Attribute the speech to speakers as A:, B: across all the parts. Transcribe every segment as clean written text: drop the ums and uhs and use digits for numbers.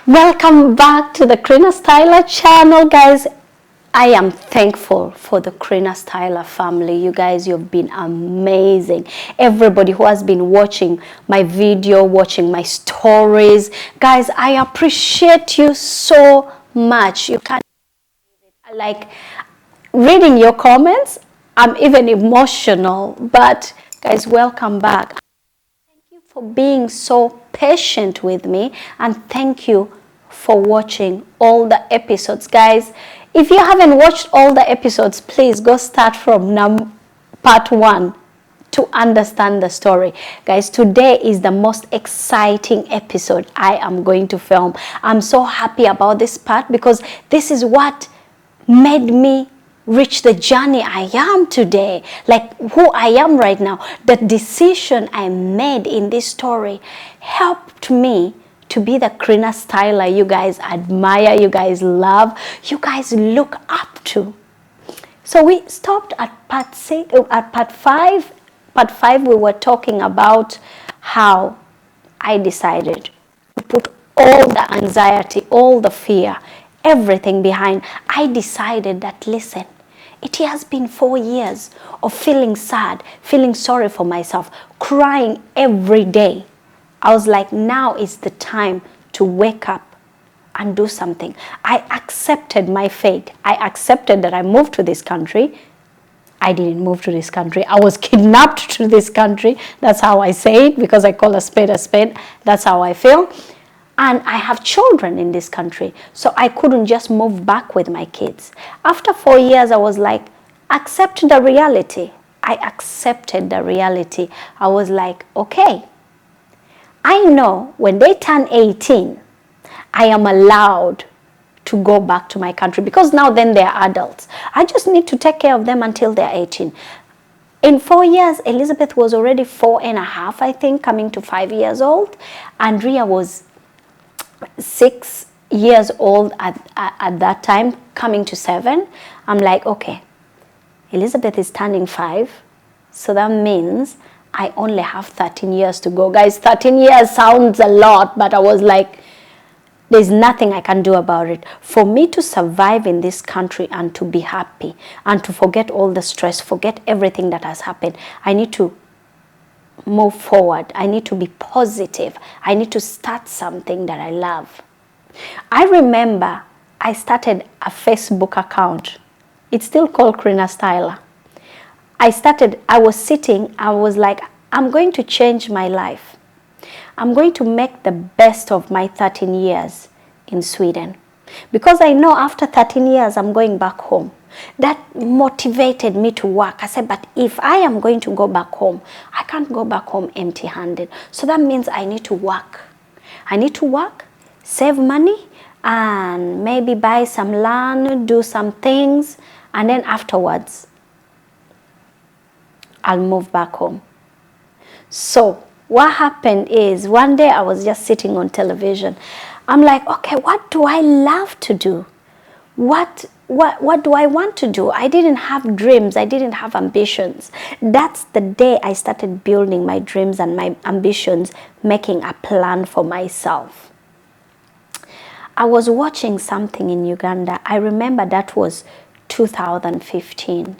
A: Welcome back to the Krina Styla channel, guys. I am thankful for the Krina Styla family. You guys, you've been amazing. Everybody who has been watching my video, watching my stories. Guys, I appreciate you so much. You can't like reading your comments. I'm even emotional, but guys, welcome back. Thank you for being so patient with me, and thank you for watching all the episodes. Guys, if you haven't watched all the episodes, please go start from part 1 to understand the story. Guys, today is the most exciting episode I am going to film. I'm so happy about this part because this is what made me reach the journey I am today, like who I am right now. The decision I made in this story helped me to be the Krina Styla you guys admire, you guys love, you guys look up to. So we stopped at part 5. Part 5 we were talking about how I decided to put all the anxiety, all the fear, everything behind. I decided that, listen, it has been 4 years of feeling sad, feeling sorry for myself, crying every day. I was like, now is the time to wake up and do something. I accepted my fate. I accepted that I moved to this country. I didn't move to this country. I was kidnapped to this country. That's how I say it, because I call a spade a spade. That's how I feel. And I have children in this country, so I couldn't just move back with my kids. After 4 years, I was like, accept the reality. I accepted the reality. I was like, okay, I know when they turn 18, I am allowed to go back to my country, because now then they're adults. I just need to take care of them until they're 18. In 4 years, Elizabeth was already 4.5, I think, coming to 5 years old. Andrea was 6 years old at that time, coming to 7. I'm like, okay, Elizabeth is turning 5, so that means I only have 13 years to go. Guys, 13 years sounds a lot, but I was like, there's nothing I can do about it. For me to survive in this country and to be happy and to forget all the stress, forget everything that has happened, I need to move forward. I need to be positive. I need to start something that I love. I remember I started a Facebook account. It's still called Krina Styla. I was sitting, I was like, I'm going to change my life. I'm going to make the best of my 13 years in Sweden. Because I know after 13 years, I'm going back home. That motivated me to work. I said, but if I am going to go back home, I can't go back home empty-handed. So that means I need to work. I need to work, save money, and maybe buy some land, do some things, and then afterwards, I'll move back home. So what happened is, one day I was just sitting on television. I'm like, okay, what do I love to do? What do I want to do? I didn't have dreams. I didn't have ambitions. That's the day I started building my dreams and my ambitions, making a plan for myself. I was watching something in Uganda. I remember that was 2015.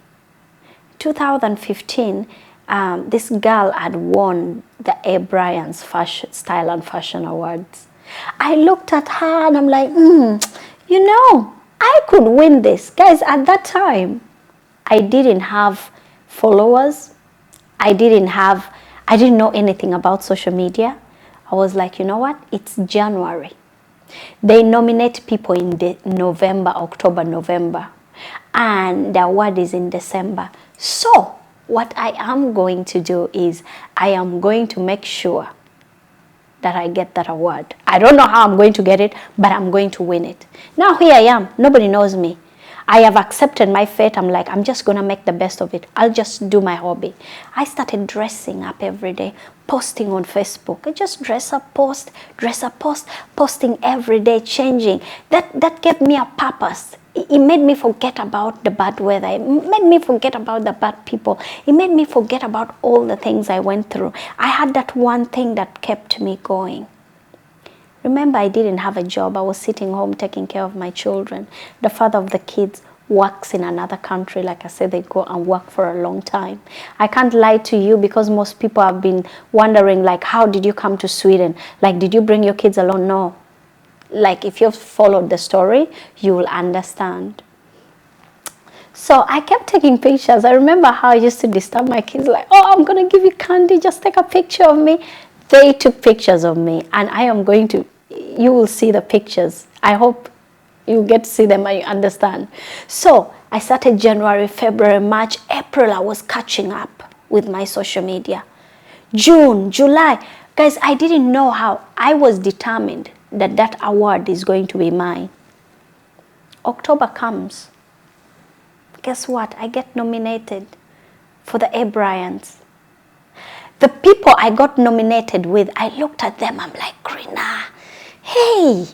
A: 2015, this girl had won the A. Bryant's Style and Fashion Awards. I looked at her and I'm like, you know, I could win this. Guys, at that time, I didn't have followers. I didn't know anything about social media. I was like, you know what? It's January. They nominate people in November, October, November. And the award is in December. So what I am going to do is I am going to make sure that I get that award. I don't know how I'm going to get it, but I'm going to win it. Now here I am. Nobody knows me. I have accepted my fate. I'm like, I'm just going to make the best of it. I'll just do my hobby. I started dressing up every day, posting on Facebook. I just dress up, post, posting every day, changing. That gave me a purpose. It made me forget about the bad weather. It made me forget about the bad people. It made me forget about all the things I went through. I had that one thing that kept me going. Remember, I didn't have a job. I was sitting home taking care of my children. The father of the kids works in another country. Like I said, they go and work for a long time. I can't lie to you, because most people have been wondering, like, how did you come to Sweden? Like, did you bring your kids along? No. Like, if you've followed the story, you will understand. So I kept taking pictures. I remember how I used to disturb my kids, like, oh, I'm going to give you candy, just take a picture of me. They took pictures of me, and I am going to, you will see the pictures. I hope you get to see them and you understand. So I started January, February, March, April. I was catching up with my social media. June, July. Guys, I didn't know how. I was determined that that award is going to be mine. October comes. Guess what? I get nominated for the A. Bryans. The people I got nominated with, I looked at them, I'm like, Krina, hey,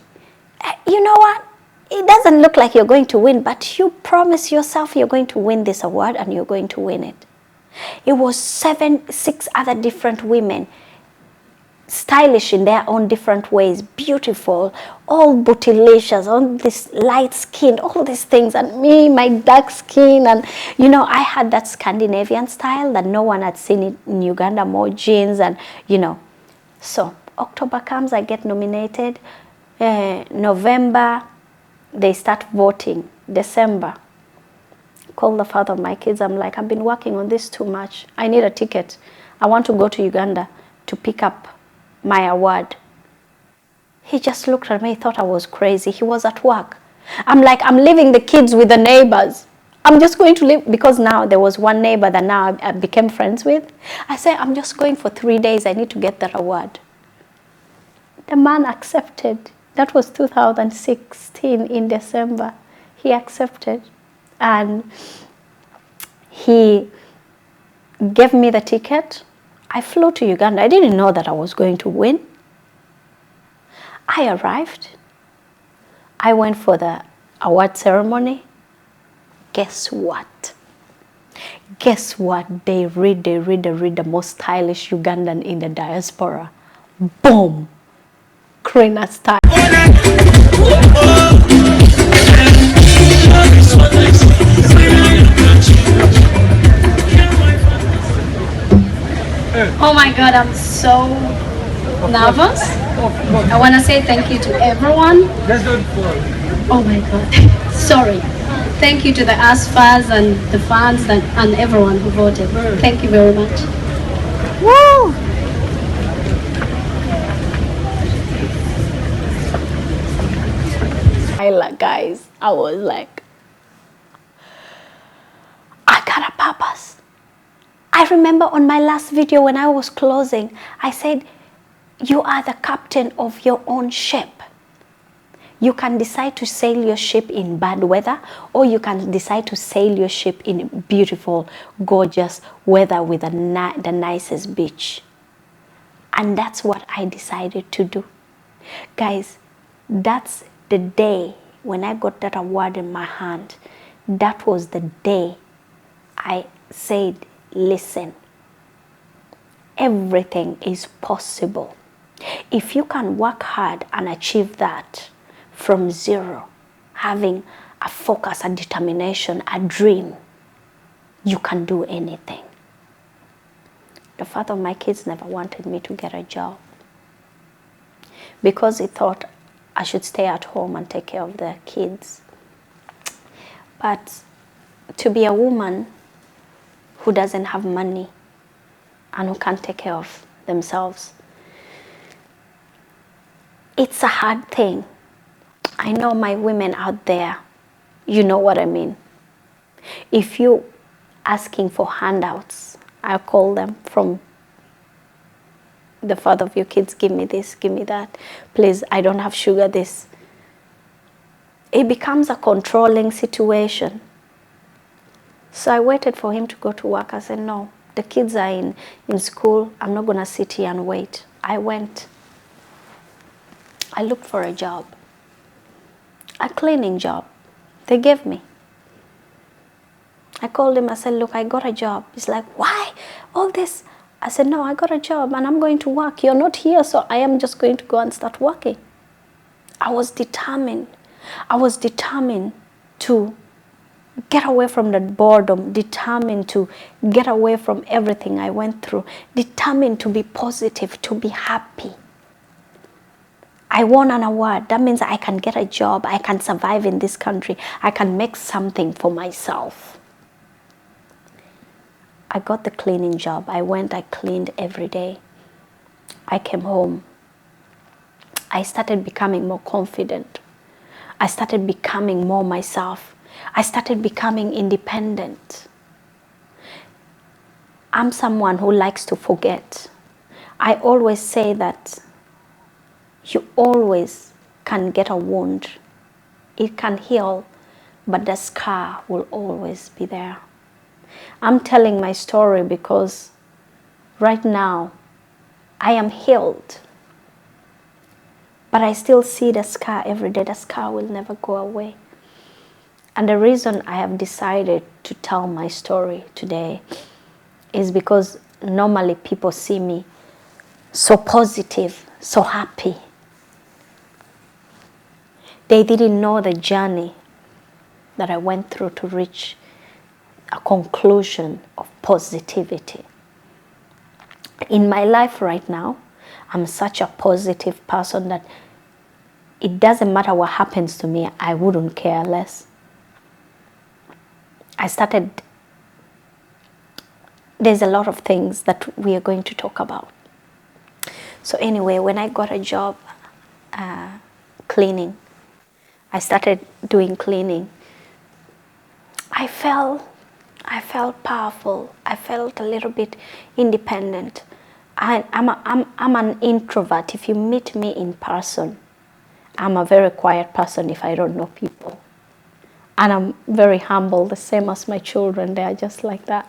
A: you know what? It doesn't look like you're going to win, but you promise yourself you're going to win this award, and you're going to win it. It was 6 other different women, stylish in their own different ways, beautiful, all bootylicious, all this light skin, all these things, and me, my dark skin, and you know, I had that Scandinavian style that no one had seen it in Uganda, more jeans, and you know. So October comes, I get nominated. November, they start voting. December, call the father of my kids. I'm like, I've been working on this too much. I need a ticket. I want to go to Uganda to pick up my award. He just looked at me, thought I was crazy. He was at work. I'm like, I'm leaving the kids with the neighbors. I'm just going to live, because now there was one neighbor that now I became friends with. I said, I'm just going for 3 days. I need to get that award. The man accepted. That was 2016 in December. He accepted, and he gave me the ticket. I flew to Uganda. I didn't know that I was going to win. I arrived. I went for the award ceremony. Guess what? Guess what? They read the most stylish Ugandan in the diaspora. Boom! Krina Styla.
B: Oh my God, I'm so nervous. I want to say thank you to everyone. Oh my God, sorry. Thank you to the ASFAs and the fans and everyone who voted. Thank you very much.
A: Woo! Guys, I was like, I got a purpose. I remember on my last video when I was closing, I said, you are the captain of your own ship. You can decide to sail your ship in bad weather, or you can decide to sail your ship in beautiful, gorgeous weather with the nicest beach. And that's what I decided to do. Guys, that's the day when I got that award in my hand. That was the day I said, listen, everything is possible. If you can work hard and achieve that from zero, having a focus, a determination, a dream, you can do anything. The father of my kids never wanted me to get a job because he thought I should stay at home and take care of the kids. But to be a woman who doesn't have money and who can't take care of themselves, it's a hard thing. I know my women out there, you know what I mean. If you asking for handouts, I call them from the father of your kids, give me this, give me that. Please, I don't have sugar, this. It becomes a controlling situation. So I waited for him to go to work. I said, no, the kids are in school. I'm not going to sit here and wait. I went. I looked for a job. A cleaning job. They gave me. I called him. I said, look, I got a job. He's like, why? All this. I said, no, I got a job and I'm going to work. You're not here, so I am just going to go and start working. I was determined. I was determined to get away from that boredom, determined to get away from everything I went through, determined to be positive, to be happy. I won an award. That means I can get a job. I can survive in this country. I can make something for myself. I got the cleaning job. I went, I cleaned every day. I came home. I started becoming more confident. I started becoming more myself. I started becoming independent. I'm someone who likes to forget. I always say that you always can get a wound. It can heal, but the scar will always be there. I'm telling my story because right now I am healed, but I still see the scar every day. The scar will never go away. And the reason I have decided to tell my story today is because normally people see me so positive, so happy. They didn't know the journey that I went through to reach a conclusion of positivity. In my life right now, I'm such a positive person that it doesn't matter what happens to me, I wouldn't care less. There's a lot of things that we are going to talk about. So anyway, when I got a job cleaning, I started doing cleaning. I felt powerful. I felt a little bit independent. I'm an introvert. If you meet me in person, I'm a very quiet person if I don't know people. And I'm very humble, the same as my children. They are just like that.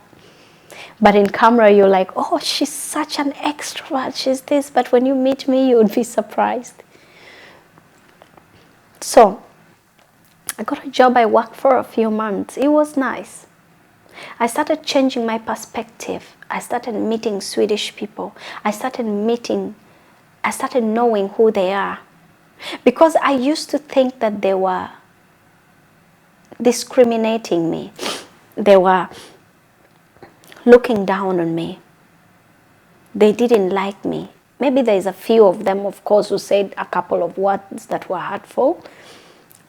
A: But in camera, you're like, oh, she's such an extrovert. She's this. But when you meet me, you would be surprised. So I got a job. I worked for a few months. It was nice. I started changing my perspective. I started meeting Swedish people. I started knowing who they are. Because I used to think that they were discriminating me. They were looking down on me. They didn't like me. Maybe there's a few of them, of course, who said a couple of words that were hurtful.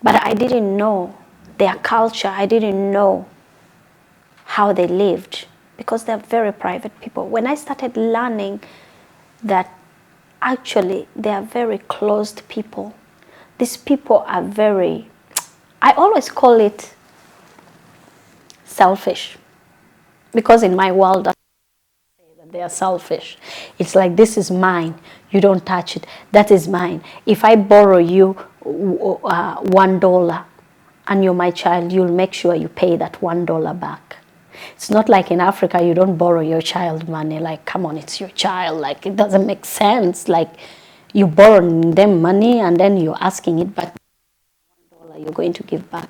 A: But I didn't know their culture. I didn't know how they lived, because they're very private people. When I started learning that actually they are very closed people, these people are very, I always call it selfish, because in my world I say that they are selfish. It's like, this is mine, you don't touch it. That is mine. If I borrow you $1 and you're my child, you'll make sure you pay that $1 back. It's not like in Africa, you don't borrow your child money. Like, come on, it's your child. Like, it doesn't make sense. Like, you borrow them money and then you're asking it back. $1 you're going to give back.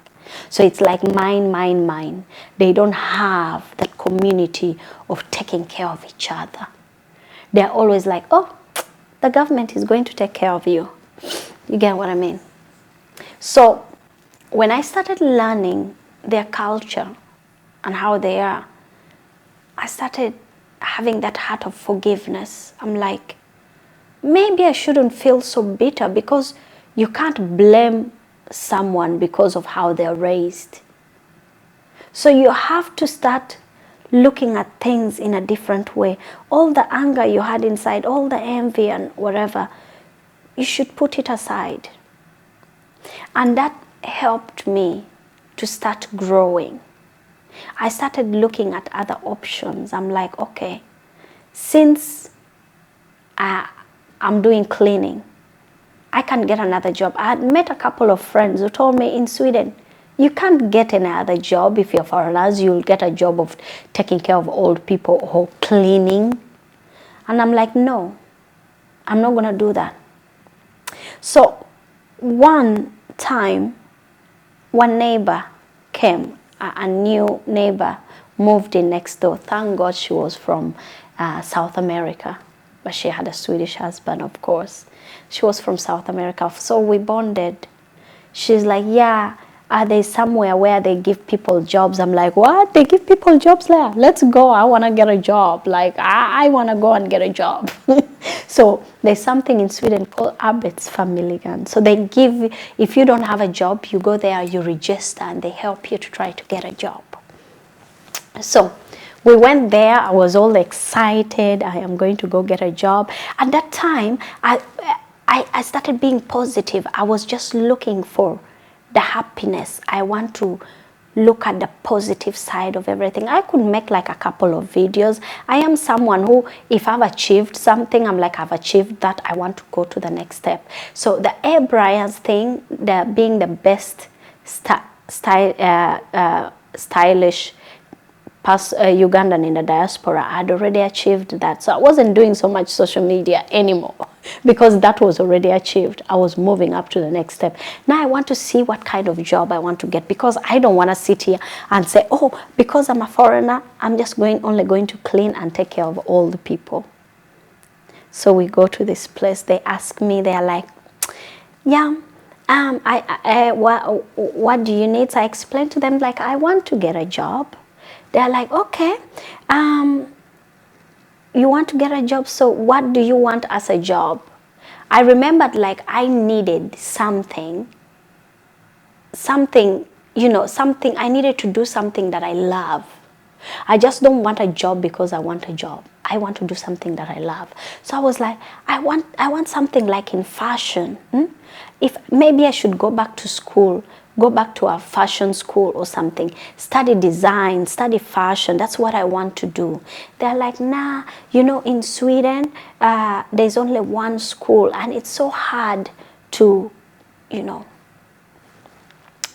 A: So it's like mine, mine, mine. They don't have that community of taking care of each other. They're always like, oh, the government is going to take care of you. You get what I mean? So when I started learning their culture and how they are, I started having that heart of forgiveness. I'm like, maybe I shouldn't feel so bitter, because you can't blame someone because of how they're raised. So you have to start looking at things in a different way. All the anger you had inside, all the envy and whatever, you should put it aside. And that helped me to start growing. I started looking at other options. I'm like, okay, since I'm doing cleaning, I can get another job. I had met a couple of friends who told me in Sweden, you can't get any other job if you're foreigners. You'll get a job of taking care of old people or cleaning. And I'm like, no, I'm not going to do that. So one time, one neighbor came, a new neighbor moved in next door. Thank God she was from South America. but she had a Swedish husband, of course. She was from South America, so we bonded. She's like, yeah, are they somewhere where they give people jobs? I'm like, what? They give people jobs there? Let's go. I want to get a job. Like, I want to go and get a job. So there's something in Sweden called arbetsförmedlingen. So they give, if you don't have a job, you go there, you register, and they help you to try to get a job. So we went there. I was all excited. I am going to go get a job. At that time, I started being positive. I was just looking for the happiness. I want to look at the positive side of everything. I could make like a couple of videos. I am someone who, if I've achieved something, I'm like, I've achieved that, I want to go to the next step. So the Air Bryans thing, the being the best stylish Ugandan in the diaspora, I had already achieved that. So I wasn't doing so much social media anymore because that was already achieved. I was moving up to the next step. Now I want to see what kind of job I want to get, because I don't want to sit here and say, oh, because I'm a foreigner, I'm just only going to clean and take care of all the people. So we go to this place. They ask me, they're like, yeah, what do you need? So I explained to them, like, I want to get a job. They're like, okay, you want to get a job, so what do you want as a job? I remembered, like, I needed something, you know, something, I needed to do something that I love. I just don't want a job because I want a job. I want to do something that I love. So I was like, I want something like in fashion. If maybe I should go back to school, go back to a fashion school or something, study design, study fashion. That's what I want to do. They're like, nah, you know, in Sweden, there's only one school, and it's so hard to, you know,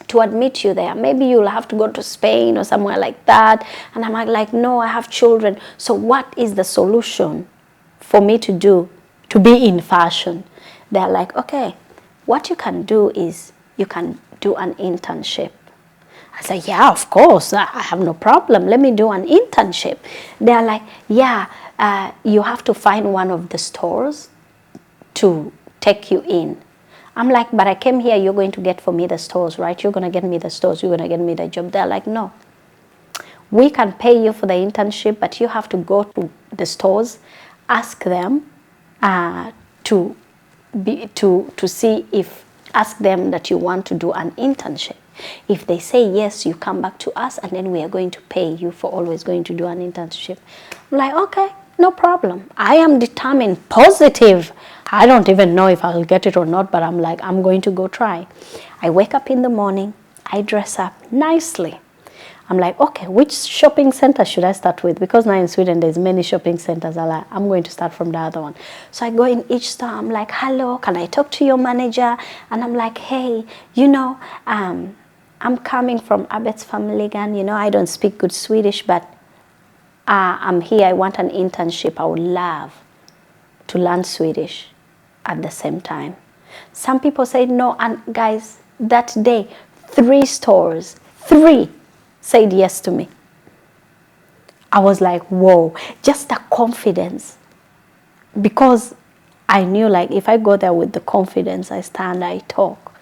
A: to admit you there. Maybe you'll have to go to Spain or somewhere like that. And I'm like, no, I have children. So what is the solution for me to do to be in fashion? They're like, okay, what you can do is you can do an internship. I said, yeah, of course, I have no problem. Let me do an internship. They're like, yeah, you have to find one of the stores to take you in. I'm like, but I came here, you're going to get for me the stores, right? You're going to get me the stores, you're going to get me the job. They're like, no, we can pay you for the internship, but you have to go to the stores, ask them to see if, ask them that you want to do an internship. If they say yes, you come back to us, and then we are going to pay you for always going to do an internship. I'm like, okay, no problem. I am determined, positive. I don't even know if I'll get it or not, but I'm like, I'm going to go try. I wake up in the morning, I dress up nicely. I'm like, okay, which shopping center should I start with? Because now in Sweden, there's many shopping centers. I'm going to start from the other one. So I go in each store. I'm like, hello, can I talk to your manager? And I'm like, hey, you know, I'm coming from arbetsförmedlingen. You know, I don't speak good Swedish, but I'm here. I want an internship. I would love to learn Swedish at the same time. Some people say no, and guys, that day, 3 stores, 3 said yes to me. I was like, whoa, just the confidence. Because I knew, like, if I go there with the confidence, I stand, I talk,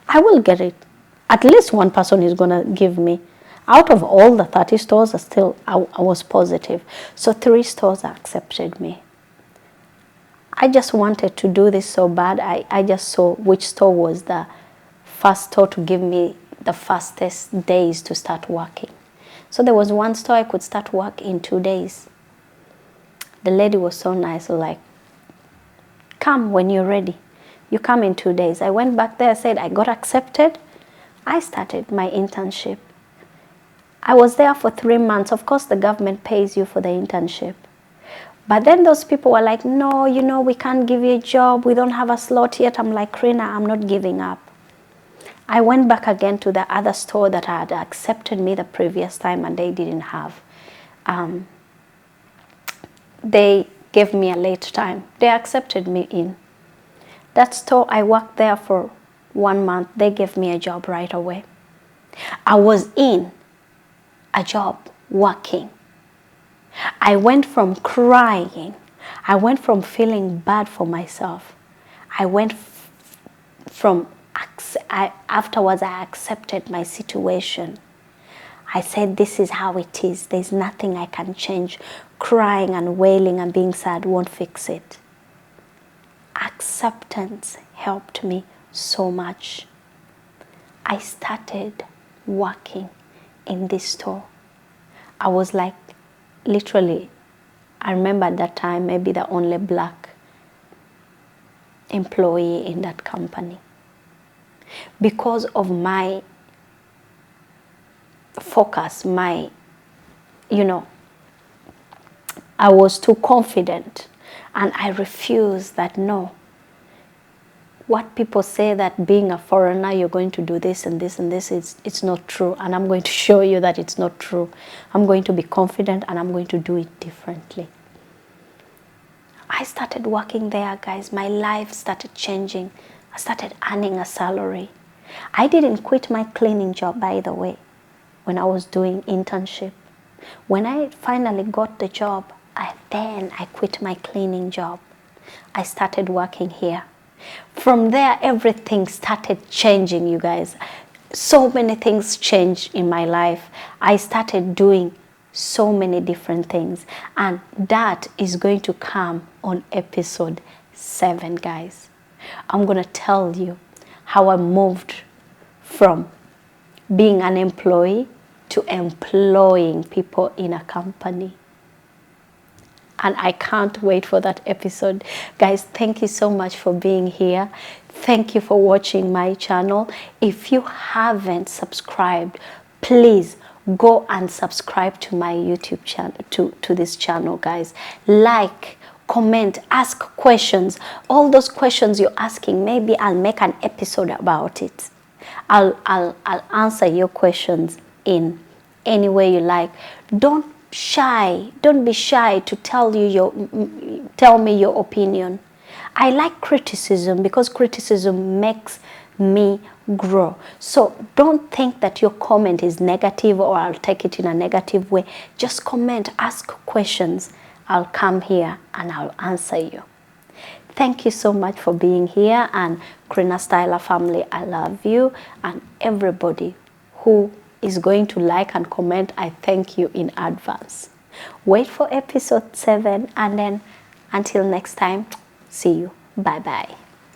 A: I will get it. At least one person is going to give me. Out of all the 30 stores, I was positive. So 3 stores accepted me. I just wanted to do this so bad. I just saw which store was the first store to give me the fastest days to start working. So there was one store I could start work in 2 days. The lady was so nice, like, come when you're ready. You come in 2 days. I went back there, said I got accepted. I started my internship. I was there for 3 months. Of course, the government pays you for the internship. But then those people were like, no, you know, we can't give you a job. We don't have a slot yet. I'm like, Krina, I'm not giving up. I went back again to the other store that had accepted me the previous time, and they didn't have. They gave me a late time. They accepted me in. That store, I worked there for 1 month. They gave me a job right away. I was in a job working. I went from crying I went from feeling bad for myself. I went from, afterwards I accepted my situation. I said, this is how it is. There's nothing I can change. Crying and wailing and being sad won't fix it. Acceptance helped me so much. I started working in this store. I was like, literally, I remember at that time, maybe the only black employee in that company. Because of my focus, I was too confident, and I refused that. No, what people say that being a foreigner, you're going to do this and this and this, it's not true. And I'm going to show you that it's not true. I'm going to be confident and I'm going to do it differently. I started working there, guys. My life started changing. I started earning a salary. I didn't quit my cleaning job, by the way, when I was doing internship. When I finally got the job, I quit my cleaning job. I started working here. From there, everything started changing, you guys. So many things changed in my life. I started doing so many different things, and that is going to come on episode 7, guys. I'm going to tell you how I moved from being an employee to employing people in a company. And I can't wait for that episode. Guys, thank you so much for being here. Thank you for watching my channel. If you haven't subscribed, please go and subscribe to my YouTube channel, to this channel, guys. Like, comment, ask questions. All those questions you're asking, maybe I'll make an episode about it. I'll answer your questions in any way you like. Don't be shy to tell me your opinion. I like criticism because criticism makes me grow. So don't think that your comment is negative or I'll take it in a negative way. Just comment, ask questions. I'll come here and I'll answer you. Thank you so much for being here, and Krina Styla family, I love you, and everybody who is going to like and comment, I thank you in advance. Wait for episode 7, and then until next time, see you. Bye bye.